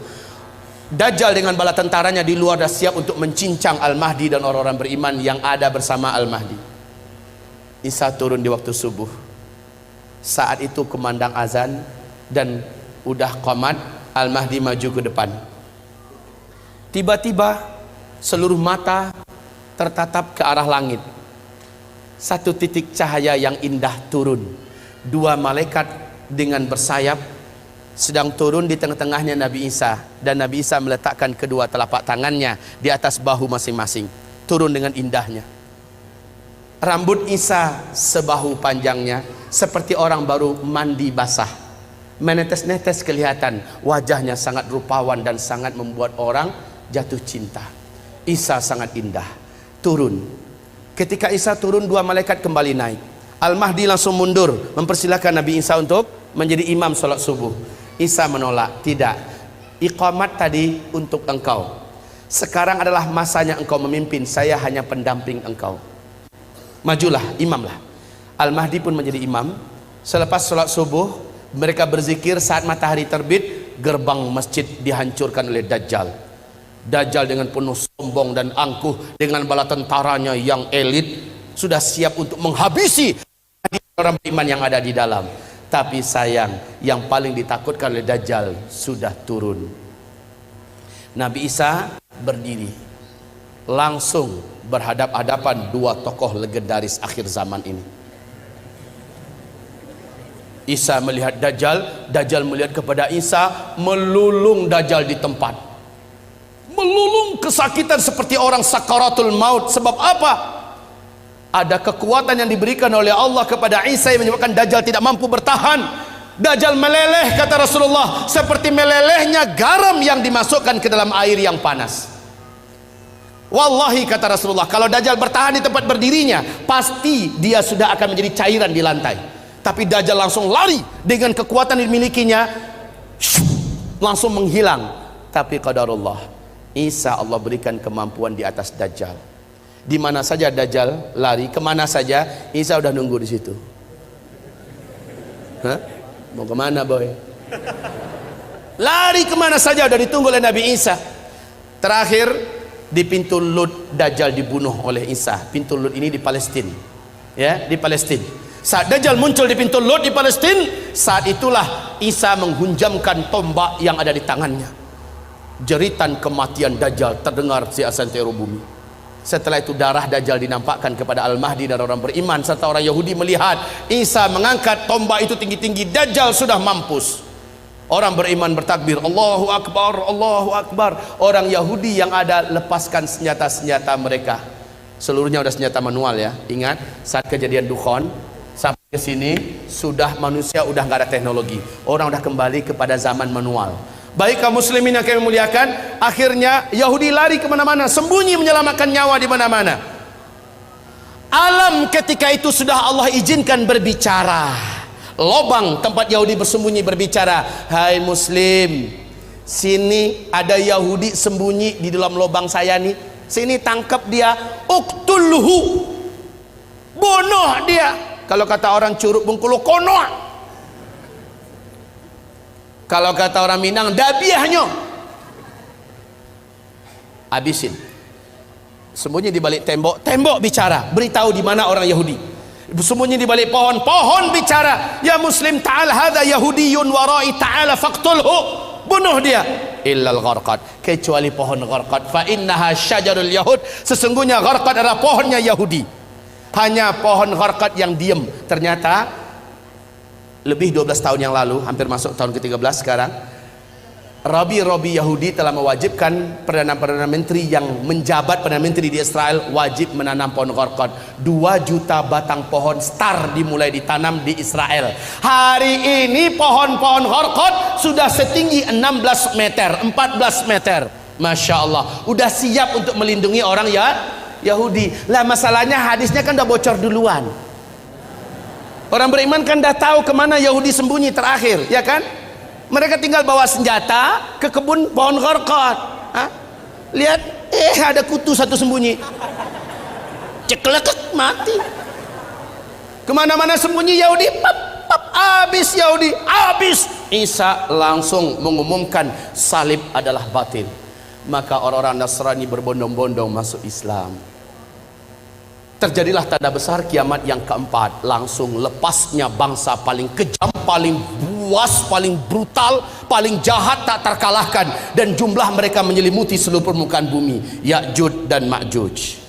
Dajjal dengan bala tentaranya di luar dah siap untuk mencincang Al-Mahdi dan orang-orang beriman yang ada bersama Al-Mahdi. Isa turun di waktu subuh. Saat itu kumandang azan dan udah qamat. Al-Mahdi maju ke depan. Tiba-tiba seluruh mata tertatap ke arah langit. Satu titik cahaya yang indah turun. 2 malaikat dengan bersayap sedang turun di tengah-tengahnya Nabi Isa, dan Nabi Isa meletakkan kedua telapak tangannya di atas bahu masing-masing. Turun dengan indahnya. Rambut Isa sebahu panjangnya, seperti orang baru mandi basah. Menetes-netes kelihatan. Wajahnya sangat rupawan dan sangat membuat orang jatuh cinta. Isa sangat indah. Turun. Ketika Isa turun, 2 malaikat kembali naik. Al-Mahdi langsung mundur mempersilahkan Nabi Isa untuk menjadi imam sholat subuh. Isa menolak. Tidak, iqamat tadi untuk engkau, sekarang adalah masanya engkau memimpin, saya hanya pendamping engkau. Majulah, imamlah. Al-Mahdi pun menjadi imam. Selepas sholat subuh, mereka berzikir. Saat matahari terbit, gerbang masjid dihancurkan oleh Dajjal. Dajjal dengan penuh sombong dan angkuh dengan bala tentaranya yang elit sudah siap untuk menghabisi orang beriman yang ada di dalam. Tapi sayang, yang paling ditakutkan oleh Dajjal sudah turun. Nabi Isa berdiri, langsung berhadap-hadapan 2 tokoh legendaris akhir zaman ini. Isa melihat Dajjal, Dajjal melihat kepada Isa, melulung Dajjal di tempat. Melulung kesakitan seperti orang sakaratul maut. Sebab apa? Ada kekuatan yang diberikan oleh Allah kepada Isa yang menyebabkan Dajjal tidak mampu bertahan. Dajjal meleleh, kata Rasulullah, seperti melelehnya garam yang dimasukkan ke dalam air yang panas. Wallahi, kata Rasulullah, kalau Dajjal bertahan di tempat berdirinya, pasti dia sudah akan menjadi cairan di lantai. Tapi Dajjal langsung lari dengan kekuatan yang dimilikinya, langsung menghilang. Tapi qadarullah, Isa Allah berikan kemampuan di atas Dajjal. Di mana saja Dajjal lari, kemana saja Isa udah nunggu di situ. Hah? Mau kemana boy? Lari kemana saja udah ditunggu oleh Nabi Isa. Terakhir di pintu Lud, Dajjal dibunuh oleh Isa. Pintu Lud ini di Palestina, ya, di Palestina. Saat Dajjal muncul di pintu Lud di Palestina, saat itulah Isa menghunjamkan tombak yang ada di tangannya. Jeritan kematian Dajjal terdengar di santero bumi. Setelah itu darah Dajjal dinampakkan kepada Al-Mahdi dan orang beriman serta orang Yahudi melihat Isa mengangkat tombak itu tinggi-tinggi. Dajjal sudah mampus. Orang beriman bertakbir, Allahu Akbar, Allahu Akbar. Orang Yahudi yang ada lepaskan senjata-senjata mereka. Seluruhnya udah senjata manual ya. Ingat saat kejadian Dukhon sampai ke sini sudah manusia udah nggak ada teknologi. Orang udah kembali kepada zaman manual. Baik kaum muslimin yang kami muliakan, akhirnya Yahudi lari kemana-mana, sembunyi menyelamatkan nyawa di mana-mana. Alam ketika itu sudah Allah izinkan berbicara. Lobang tempat Yahudi bersembunyi berbicara, hai muslim, sini ada Yahudi sembunyi di dalam lobang saya nih, sini tangkap dia, uktulhu, bunuh dia. Kalau kata orang Curug Bengkulu, konoh. Kalau kata orang Minang, dabiahnya, habisin. Sembunyi di balik tembok, tembok bicara, beritahu di mana orang Yahudi. Sembunyi di balik pohon, pohon bicara, ya muslim ta'al hadza yahudiyun warai ta'ala faqtulhu, bunuh dia. Illal gharqad, kecuali pohon gharqad, fa innaha syajarul yahud, sesungguhnya gharqad adalah pohonnya Yahudi. Hanya pohon gharqad yang diam. Ternyata lebih 12 tahun yang lalu, hampir masuk tahun ke-13 sekarang, Rabi Yahudi telah mewajibkan Perdana Menteri yang menjabat Perdana Menteri di Israel wajib menanam pohon gharqad. 2 juta batang pohon star dimulai ditanam di Israel. Hari ini pohon-pohon gharqad sudah setinggi 16 meter, 14 meter. Masya Allah, udah siap untuk melindungi orang ya Yahudi. Lah masalahnya hadisnya kan udah bocor duluan. Orang beriman kan dah tahu kemana Yahudi sembunyi terakhir, ya kan? Mereka tinggal bawa senjata ke kebun pohon gharqad. Lihat, ada kutu satu sembunyi. Ceklekek, mati. Kemana-mana sembunyi Yahudi, pap, pap, habis Yahudi, habis. Isa langsung mengumumkan salib adalah batil. Maka orang-orang Nasrani berbondong-bondong masuk Islam. Terjadilah tanda besar kiamat yang keempat. Langsung lepasnya bangsa paling kejam, paling buas, paling brutal, paling jahat tak terkalahkan, dan jumlah mereka menyelimuti seluruh permukaan bumi, Ya'juj dan Ma'juj.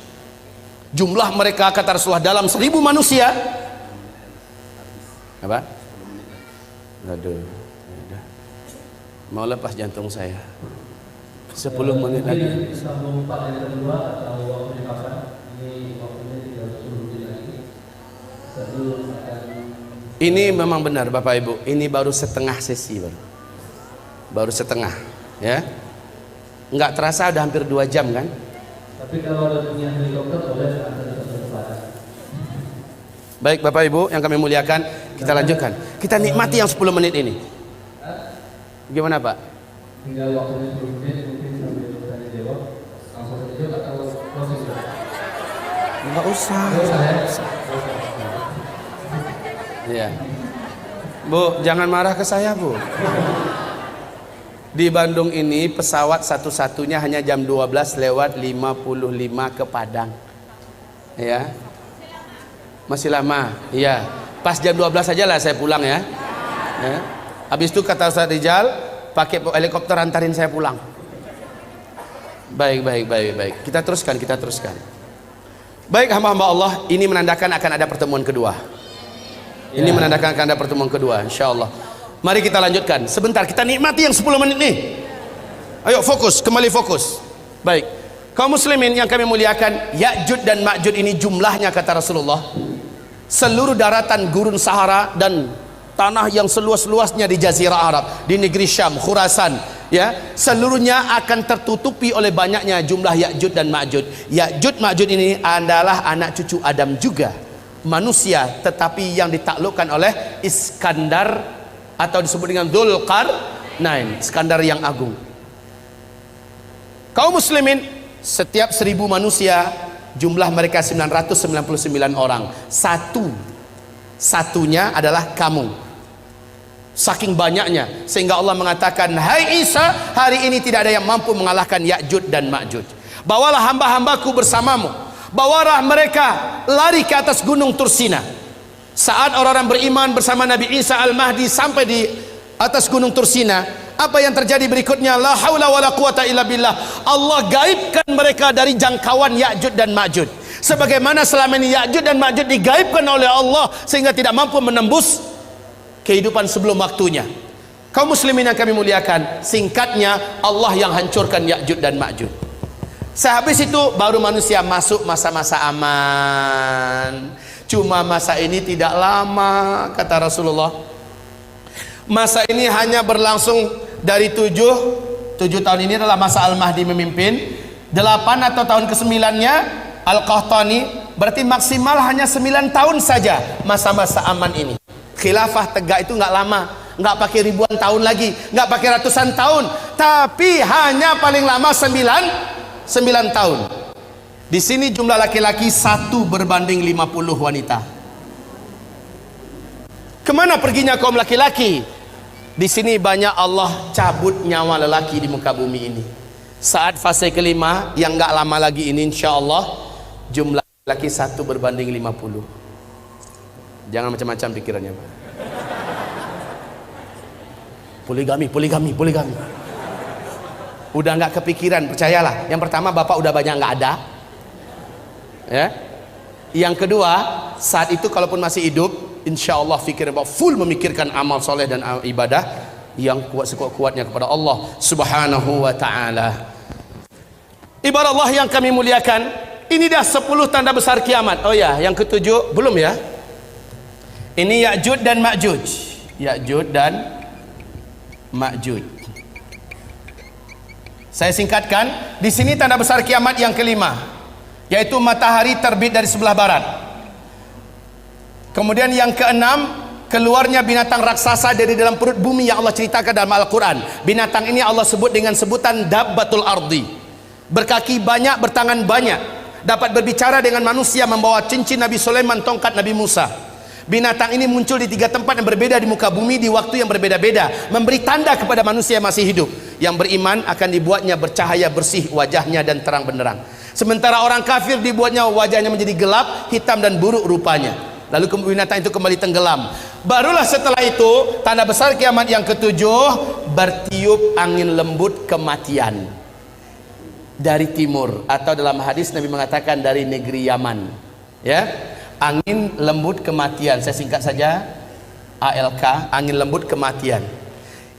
Jumlah mereka kata Rasulullah dalam 1000 manusia. Apa? Aduh, mau lepas jantung saya. 10 menit lagi. Sambung 4 yang kedua atau waktu kapan? Ini waktunya 30 menit lagi. Ini memang benar Bapak Ibu. Ini baru setengah sesi baru setengah, ya. Nggak terasa udah hampir 2 jam kan? Tapi kalau ada punya helikopter boleh antar ke tempat. Baik Bapak Ibu yang kami muliakan, kita lanjutkan. Kita nikmati yang 10 menit ini. Gimana Pak? Tinggal waktunya 10 menit, mungkin sambil tanya jawab. Langsung saja atau proses? Enggak usah. Iya. Bu, jangan marah ke saya, Bu. Di Bandung ini pesawat satu-satunya hanya jam 12:55 ke Padang. Ya. Masih lama. Iya. Pas jam 12 saja lah saya pulang ya. Ya. Habis itu kata Ustaz Rijal, pakai helikopter antarin saya pulang. Baik. Kita teruskan. Baik hamba-hamba Allah, ini menandakan akan ada pertemuan kedua. Ini menandakan akan ada pertemuan kedua, insyaallah. Mari kita lanjutkan. Sebentar kita nikmati yang 10 menit nih. Ayo fokus, kembali fokus. Baik. Kaum muslimin yang kami muliakan, Ya'juj dan Ma'juj ini jumlahnya kata Rasulullah, seluruh daratan gurun Sahara dan tanah yang seluas-luasnya di Jazirah Arab, di negeri Syam, Khurasan, ya, seluruhnya akan tertutupi oleh banyaknya jumlah Ya'juj dan Ma'juj. Ya'juj Ma'juj ini adalah anak cucu Adam juga, manusia, tetapi yang ditaklukkan oleh Iskandar atau disebut dengan Dzulqarnain, Iskandar yang agung. Kaum muslimin, setiap 1000 manusia jumlah mereka 999 orang. Satunya adalah kamu. Saking banyaknya sehingga Allah mengatakan, hai Isa, hari ini tidak ada yang mampu mengalahkan Ya'juj dan Ma'juj. Bawalah hamba-hambaku bersamamu, bawalah mereka lari ke atas gunung Tursina. Saat orang-orang beriman bersama Nabi Isa Al-Mahdi sampai di atas gunung Tursina, apa yang terjadi berikutnya? La haula wala quwata illa billah. Allah gaibkan mereka dari jangkauan Ya'juj dan Ma'juj, sebagaimana selama ini Ya'juj dan Ma'juj digaibkan oleh Allah sehingga tidak mampu menembus kehidupan sebelum waktunya. Kaum muslimin yang kami muliakan, singkatnya Allah yang hancurkan Ya'juj dan Ma'juj. Sehabis itu baru manusia masuk masa-masa aman. Cuma masa ini tidak lama kata Rasulullah. Masa ini hanya berlangsung dari 7 tahun. Ini adalah masa Al-Mahdi memimpin. 8 atau tahun ke-9-nya Al-Qahtani, berarti maksimal hanya 9 tahun saja masa-masa aman ini. Khilafah tegak itu nggak lama, nggak pakai ribuan tahun lagi, nggak pakai ratusan tahun, tapi hanya paling lama 9 tahun. Di sini jumlah laki-laki 1 berbanding 50 wanita. Kemana perginya kaum laki-laki? Di sini banyak Allah cabut nyawa lelaki di muka bumi ini. Saat fase kelima yang nggak lama lagi ini, insya Allah jumlah laki 1 berbanding 50. Jangan macam-macam pikirannya, Pak. Poligami. Udah nggak kepikiran, percayalah. Yang pertama, bapak udah banyak nggak ada, ya. Yang kedua, saat itu kalaupun masih hidup, insya Allah pikiran bapak full memikirkan amal soleh dan ibadah yang kuat sekuat-kuatnya kepada Allah Subhanahu wa Ta'ala. Ibarat Allah yang kami muliakan, ini dah 10 tanda besar kiamat. Oh ya, yang ke-7 belum ya? Ini Ya'juj dan Ma'juj. Ya'juj dan Ma'juj. Saya singkatkan, di sini tanda besar kiamat yang kelima, yaitu matahari terbit dari sebelah barat. Kemudian yang keenam, keluarnya binatang raksasa dari dalam perut bumi yang Allah ceritakan dalam Al-Quran. Binatang ini Allah sebut dengan sebutan Dabbatul Ardi. Berkaki banyak, bertangan banyak, dapat berbicara dengan manusia, membawa cincin Nabi Sulaiman, tongkat Nabi Musa. Binatang ini muncul di 3 tempat yang berbeda di muka bumi di waktu yang berbeda-beda, memberi tanda kepada manusia yang masih hidup. Yang beriman akan dibuatnya bercahaya bersih wajahnya dan terang benderang, sementara orang kafir dibuatnya wajahnya menjadi gelap, hitam dan buruk rupanya. Lalu binatang itu kembali tenggelam. Barulah setelah itu tanda besar kiamat yang ke-7, bertiup angin lembut kematian dari timur, atau dalam hadis Nabi mengatakan dari negeri Yaman, ya. Angin lembut kematian, saya singkat saja, ALK, angin lembut kematian.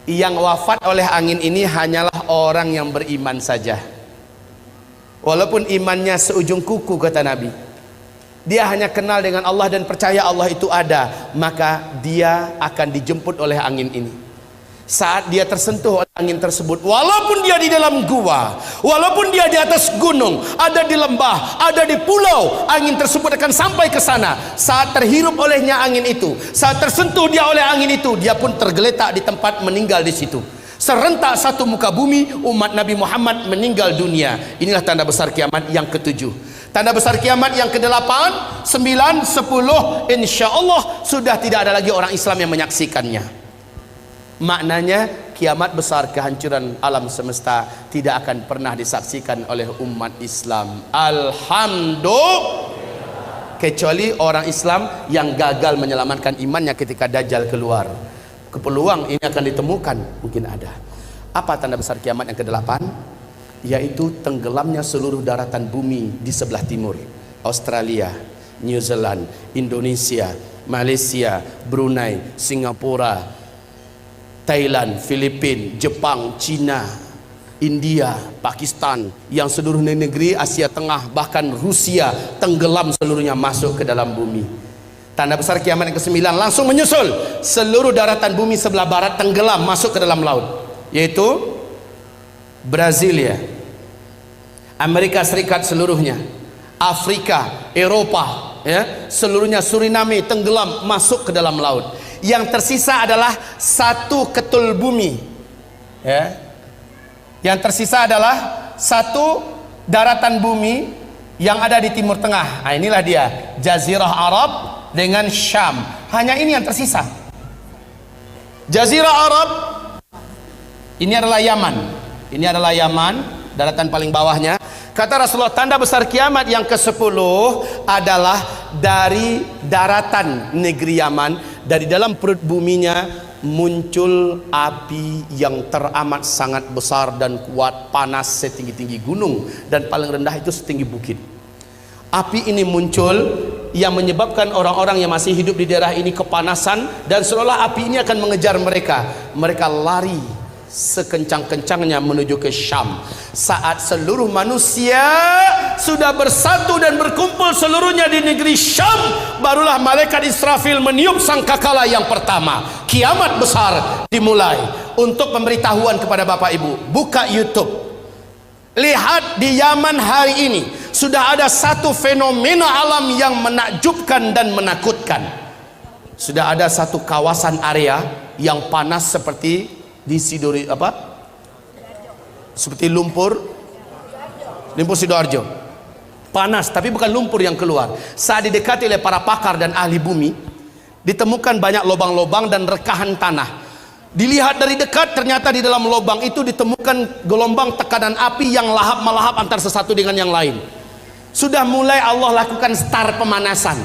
Yang wafat oleh angin ini hanyalah orang yang beriman saja, walaupun imannya seujung kuku kata Nabi. Dia hanya kenal dengan Allah dan percaya Allah itu ada, maka dia akan dijemput oleh angin ini. Saat dia tersentuh oleh angin tersebut, walaupun dia di dalam gua, walaupun dia di atas gunung, ada di lembah, ada di pulau, angin tersebut akan sampai ke sana. Saat terhirup olehnya angin itu, saat tersentuh dia oleh angin itu, dia pun tergeletak di tempat, meninggal di situ. Serentak satu muka bumi umat Nabi Muhammad meninggal dunia. Inilah tanda besar kiamat yang ke-7. Tanda besar kiamat yang ke-8, 9, 10, insya Allah sudah tidak ada lagi orang Islam yang menyaksikannya. Maknanya kiamat besar, kehancuran alam semesta tidak akan pernah disaksikan oleh umat Islam, alhamdulillah, kecuali orang Islam yang gagal menyelamatkan imannya ketika Dajjal keluar. Kepeluang ini akan ditemukan, mungkin ada. Apa tanda besar kiamat yang ke-8? Yaitu tenggelamnya seluruh daratan bumi di sebelah timur, Australia, New Zealand, Indonesia, Malaysia, Brunei, Singapura, Thailand, Filipina, Jepang, Cina, India, Pakistan, yang seluruh negeri Asia Tengah, bahkan Rusia tenggelam seluruhnya masuk ke dalam bumi. Tanda besar kiamat yang ke-9 langsung menyusul. Seluruh daratan bumi sebelah barat tenggelam masuk ke dalam laut, yaitu Brasilia, Amerika Serikat seluruhnya, Afrika, Eropa, ya, seluruhnya, Suriname tenggelam masuk ke dalam laut. Yang tersisa adalah satu ketul bumi, ya. Yang tersisa adalah satu daratan bumi yang ada di Timur Tengah. Nah, inilah dia, Jazirah Arab dengan Syam. Hanya ini yang tersisa. Jazirah Arab ini adalah Yaman. Ini adalah Yaman, daratan paling bawahnya. Kata Rasulullah, tanda besar kiamat yang ke-10 adalah dari daratan negeri Yaman, dari dalam perut buminya muncul api yang teramat sangat besar dan kuat, panas setinggi-tinggi gunung, dan paling rendah itu setinggi bukit. Api ini muncul yang menyebabkan orang-orang yang masih hidup di daerah ini kepanasan, dan seolah api ini akan mengejar mereka. Mereka lari sekencang-kencangnya menuju ke Syam. Saat seluruh manusia sudah bersatu dan berkumpul seluruhnya di negeri Syam, barulah malaikat Israfil meniup sangkakala yang pertama. Kiamat besar dimulai. Untuk pemberitahuan kepada Bapak Ibu, buka YouTube, lihat di Yaman hari ini sudah ada satu fenomena alam yang menakjubkan dan menakutkan. Sudah ada satu kawasan area yang panas seperti di Sidori, seperti lumpur Sidoarjo. Panas, tapi bukan lumpur yang keluar. Saat didekati oleh para pakar dan ahli bumi, ditemukan banyak lubang-lubang dan rekahan tanah. Dilihat dari dekat, ternyata di dalam lubang itu ditemukan gelombang tekanan api yang lahap melahap antar sesuatu dengan yang lain. Sudah mulai Allah lakukan start pemanasan.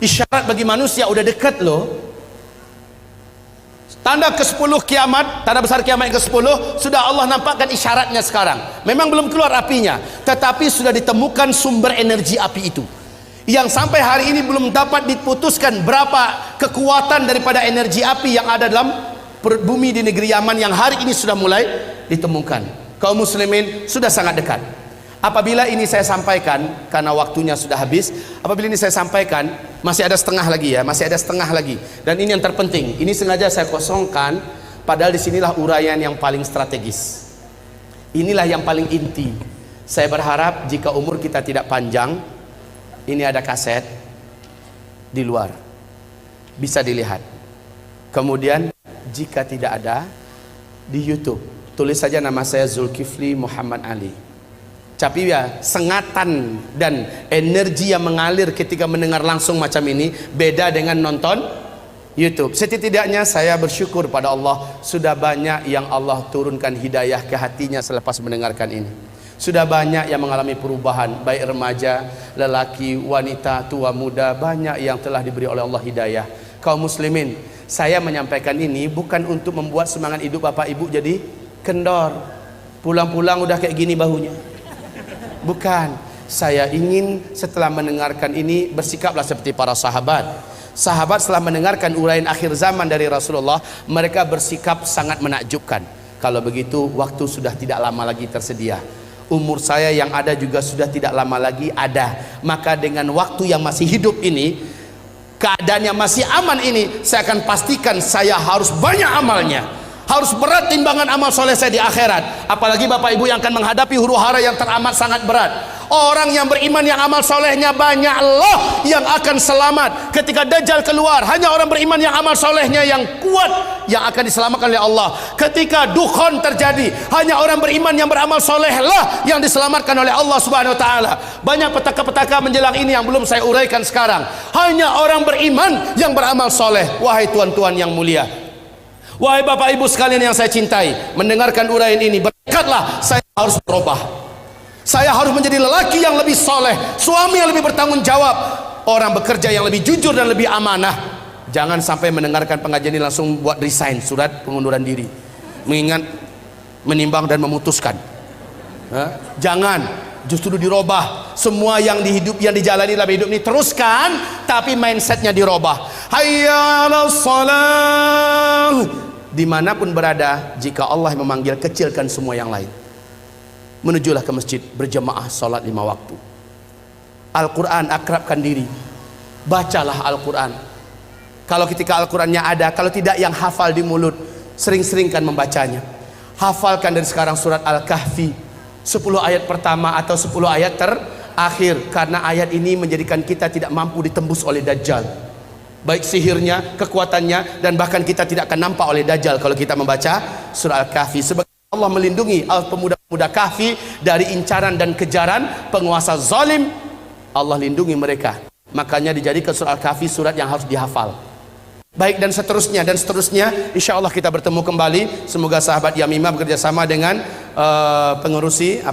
Isyarat bagi manusia udah dekat loh. Tanda ke-10 kiamat, tanda besar kiamat yang ke-10, sudah Allah nampakkan isyaratnya sekarang. Memang belum keluar apinya, tetapi sudah ditemukan sumber energi api itu, yang sampai hari ini belum dapat diputuskan berapa kekuatan daripada energi api yang ada dalam perut bumi di negeri Yaman, yang hari ini sudah mulai ditemukan. Kaum muslimin, sudah sangat dekat. Apabila ini saya sampaikan, karena waktunya sudah habis, apabila ini saya sampaikan, masih ada setengah lagi ya, masih ada setengah lagi. Dan ini yang terpenting, ini sengaja saya kosongkan, padahal disinilah uraian yang paling strategis. Inilah yang paling inti. Saya berharap jika umur kita tidak panjang, ini ada kaset di luar, bisa dilihat. Kemudian jika tidak ada, di YouTube, tulis saja nama saya Zulkifli Muhammad Ali. Tapi ya, sengatan dan energi yang mengalir ketika mendengar langsung macam ini beda dengan nonton YouTube. Setidaknya saya bersyukur pada Allah, sudah banyak yang Allah turunkan hidayah ke hatinya selepas mendengarkan ini. Sudah banyak yang mengalami perubahan, baik remaja, lelaki, wanita, tua, muda, banyak yang telah diberi oleh Allah hidayah. Kaum muslimin, saya menyampaikan ini bukan untuk membuat semangat hidup Bapak Ibu jadi kendor, pulang-pulang udah kayak gini bahunya. Bukan, saya ingin setelah mendengarkan ini bersikaplah seperti para sahabat. Sahabat setelah mendengarkan uraian akhir zaman dari Rasulullah, mereka bersikap sangat menakjubkan. Kalau begitu, waktu sudah tidak lama lagi tersedia. Umur saya yang ada juga sudah tidak lama lagi ada. Maka dengan waktu yang masih hidup ini, keadaan yang masih aman ini, saya akan pastikan saya harus banyak amalnya. Harus berat timbangan amal soleh saya di akhirat. Apalagi Bapak Ibu yang akan menghadapi huru hara yang teramat sangat berat. Orang yang beriman yang amal solehnya banyak, Allah yang akan selamat ketika Dajjal keluar. Hanya orang beriman yang amal solehnya yang kuat yang akan diselamatkan oleh Allah. Ketika dukhon terjadi, hanya orang beriman yang beramal soleh lah yang diselamatkan oleh Allah Subhanahu Wa Taala. Banyak petaka-petaka menjelang ini yang belum saya uraikan sekarang. Hanya orang beriman yang beramal soleh. Wahai tuan-tuan yang mulia, wahai Bapak Ibu sekalian yang saya cintai, mendengarkan uraian ini berkatlah saya harus berubah. Saya harus menjadi lelaki yang lebih soleh, suami yang lebih bertanggung jawab, orang bekerja yang lebih jujur dan lebih amanah. Jangan sampai mendengarkan pengajian ini langsung buat resign, surat pengunduran diri, mengingat, menimbang dan memutuskan. Jangan, justru dirubah. Semua yang dijalani dalam hidup ini teruskan, tapi mindsetnya dirubah. Hayya 'alas shalah. Dimanapun berada, jika Allah memanggil, kecilkan semua yang lain. menujulah ke masjid, berjamaah salat 5 waktu. Al-Quran, akrabkan diri, bacalah Al-Quran. Kalau ketika Al-Qurannya ada, kalau tidak yang hafal di mulut, sering-seringkan membacanya. Hafalkan dari sekarang surat Al-Kahfi 10 ayat pertama atau 10 ayat terakhir, karena ayat ini menjadikan kita tidak mampu ditembus oleh Dajjal, baik sihirnya, kekuatannya, dan bahkan kita tidak akan nampak oleh Dajjal kalau kita membaca surah Al-Kahfi. Sebab Allah melindungi pemuda-pemuda Kahfi dari incaran dan kejaran penguasa zalim. Allah lindungi mereka, makanya dijadikan surah Al-Kahfi surat yang harus dihafal. Baik, dan seterusnya dan seterusnya. Insya Allah kita bertemu kembali. Semoga sahabat Yamimah bekerjasama dengan pengurusi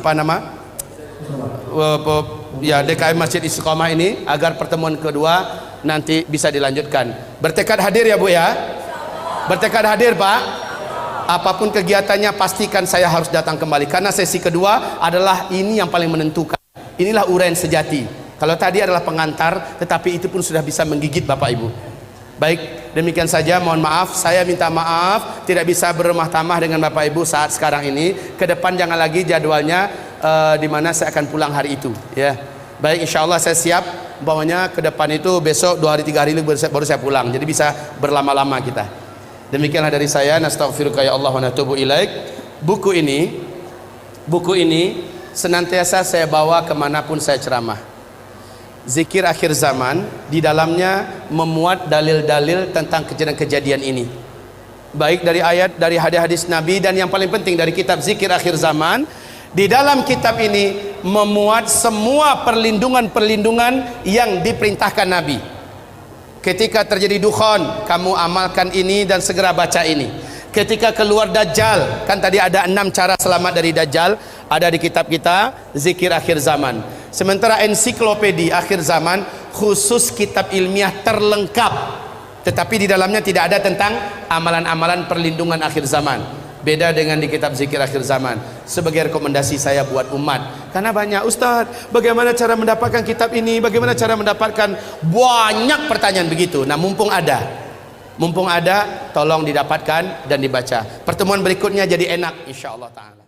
DKM Masjid Istiqomah ini agar pertemuan kedua nanti bisa dilanjutkan. Bertekad hadir ya Bu ya? Bertekad hadir Pak? Apapun kegiatannya pastikan saya harus datang kembali, karena sesi kedua adalah ini yang paling menentukan. Inilah uraian sejati. Kalau tadi adalah pengantar, tetapi itu pun sudah bisa menggigit Bapak Ibu. Baik, demikian saja, mohon maaf, saya minta maaf tidak bisa berumah tamah dengan Bapak Ibu saat sekarang ini. Ke depan jangan lagi jadwalnya di mana saya akan pulang hari itu ya. Baik, insya Allah saya siap, bawahnya ke depan itu besok 2 hari 3 hari baru saya pulang, jadi bisa berlama-lama kita. Demikianlah dari saya. Nastaghfiruka ya Allah wa natubu ilaik. Buku ini senantiasa saya bawa kemanapun saya ceramah. Zikir akhir zaman, di dalamnya memuat dalil-dalil tentang kejadian-kejadian ini, baik dari ayat, dari hadis-hadis Nabi, dan yang paling penting dari kitab Zikir Akhir Zaman. Di dalam kitab ini memuat semua perlindungan-perlindungan yang diperintahkan Nabi. Ketika terjadi dukhon, kamu amalkan ini dan segera baca ini. Ketika keluar Dajjal, kan tadi ada 6 cara selamat dari Dajjal, ada di kitab kita Zikir Akhir Zaman. Sementara ensiklopedi akhir zaman khusus kitab ilmiah terlengkap, tetapi di dalamnya tidak ada tentang amalan-amalan perlindungan akhir zaman. Beda dengan di kitab Zikir Akhir Zaman. Sebagai rekomendasi saya buat umat, karena banyak Ustadz, bagaimana cara mendapatkan kitab ini, bagaimana cara mendapatkan, banyak pertanyaan begitu. Nah, mumpung ada, tolong didapatkan dan dibaca. Pertemuan berikutnya jadi enak insyaallah ta'ala.